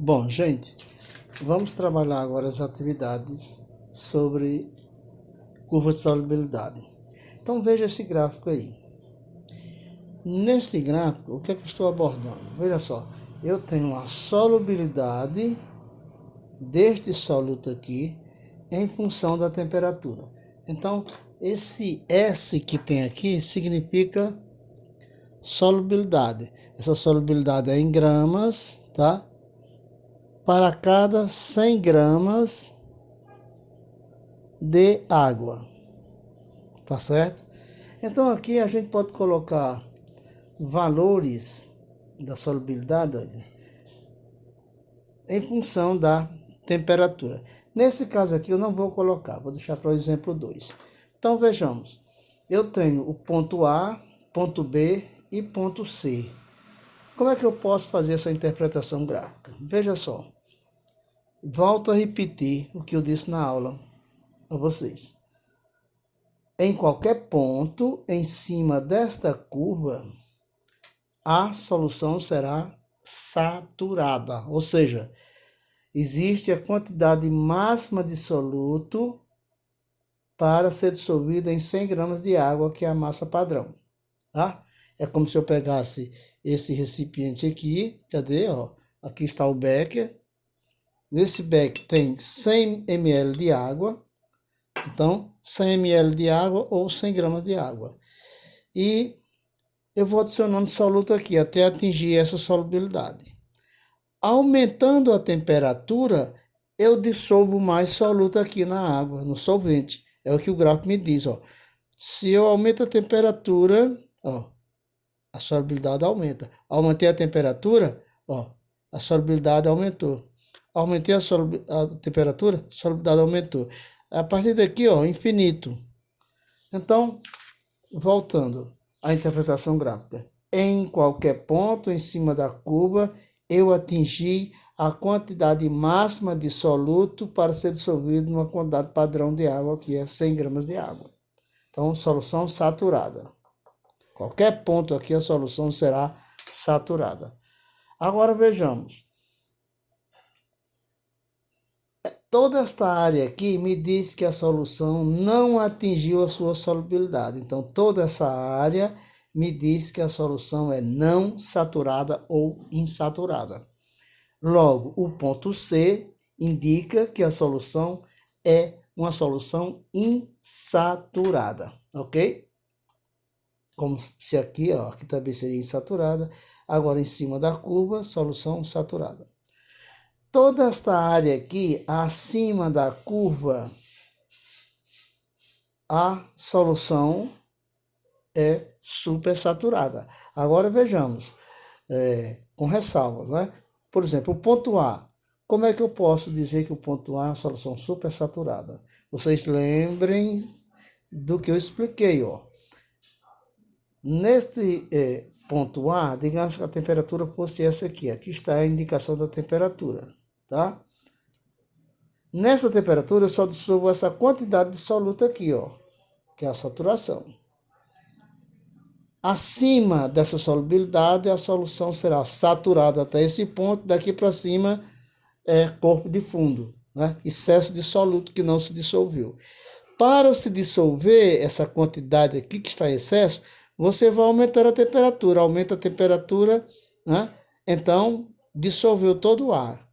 Bom, gente, vamos trabalhar agora as atividades sobre curva de solubilidade. Então veja esse gráfico aí. Nesse gráfico, o que é que eu estou abordando? Veja só, eu tenho a solubilidade deste soluto aqui em função da temperatura. Então, esse S que tem aqui significa solubilidade. Essa solubilidade é em gramas, tá? Para cada 100 gramas de água, tá certo? Então aqui a gente pode colocar valores da solubilidade em função da temperatura. Nesse caso aqui eu não vou colocar, vou deixar para o exemplo 2. Então vejamos, eu tenho o ponto A, ponto B e ponto C. Como é que eu posso fazer essa interpretação gráfica? Veja só, volto a repetir o que eu disse na aula a vocês. Em qualquer ponto em cima desta curva, a solução será saturada, ou seja, existe a quantidade máxima de soluto para ser dissolvida em 100 gramas de água, que é a massa padrão, tá? É como se eu pegasse esse recipiente aqui, cadê, ó? Aqui está o becker. Nesse becker tem 100 ml de água, então 100 ml de água ou 100 gramas de água. E eu vou adicionando soluto aqui até atingir essa solubilidade. Aumentando a temperatura, eu dissolvo mais soluto aqui na água, no solvente. É o que o gráfico me diz, ó. Se eu aumento a temperatura, ó, a solubilidade aumenta. Aumentei a temperatura, ó, a solubilidade aumentou. Aumentei a temperatura, a solubilidade aumentou. A partir daqui, ó, infinito. Então, voltando à interpretação gráfica. Em qualquer ponto em cima da curva, eu atingi a quantidade máxima de soluto para ser dissolvido numa quantidade padrão de água, que é 100 gramas de água. Então, solução saturada. Qualquer ponto aqui, a solução será saturada. Agora, vejamos. Toda esta área aqui me diz que a solução não atingiu a sua solubilidade. Então, toda essa área me diz que a solução é não saturada ou insaturada. Logo, o ponto C indica que a solução é uma solução insaturada, ok? Como se aqui, ó, aqui também seria insaturada. Agora, em cima da curva, solução saturada. Toda esta área aqui, acima da curva, a solução é supersaturada. Agora vejamos, com ressalvas, né? Por exemplo, o ponto A. Como é que eu posso dizer que o ponto A é uma solução supersaturada? Vocês lembrem do que eu expliquei, ó. Neste ponto A, digamos que a temperatura fosse essa aqui. Aqui está a indicação da temperatura, tá? Nessa temperatura, eu só dissolvo essa quantidade de soluto aqui, ó, que é a saturação. Acima dessa solubilidade, a solução será saturada até esse ponto. Daqui para cima é corpo de fundo, né? Excesso de soluto que não se dissolveu. Para se dissolver essa quantidade aqui que está em excesso, você vai aumentar a temperatura. Aumenta a temperatura, né? Então, dissolveu todo o ar,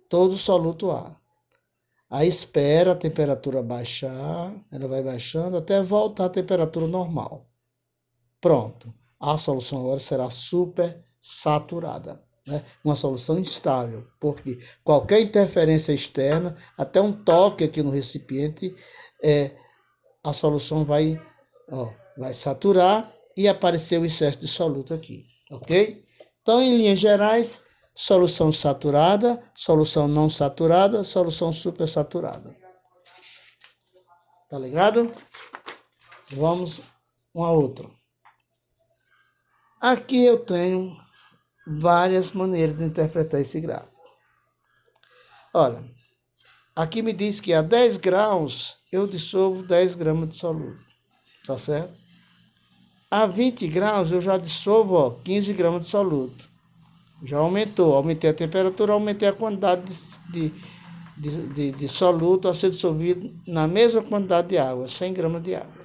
todo o soluto ar. Aí espera a temperatura baixar, ela vai baixando até voltar à temperatura normal. Pronto, a solução agora será super saturada, né? Uma solução instável, porque qualquer interferência externa, até um toque aqui no recipiente, a solução vai saturar e aparecer o excesso de soluto aqui, ok? Então, em linhas gerais, solução saturada, solução não saturada, solução supersaturada. Tá ligado? Vamos uma outra. Aqui eu tenho várias maneiras de interpretar esse gráfico. Olha, aqui me diz que a 10 graus eu dissolvo 10 gramas de soluto, tá certo? A 20 graus eu já dissolvo 15 gramas de soluto. Já aumentou. Aumentei a temperatura, aumentei a quantidade de soluto a ser dissolvido na mesma quantidade de água, 100 gramas de água.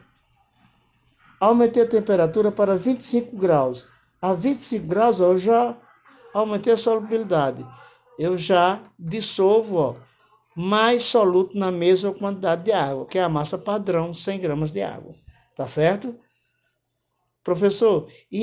Aumentei a temperatura para 25 graus. A 25 graus, eu já aumentei a solubilidade. Eu já dissolvo, mais soluto na mesma quantidade de água, que é a massa padrão, 100 gramas de água. Tá certo? Professor, e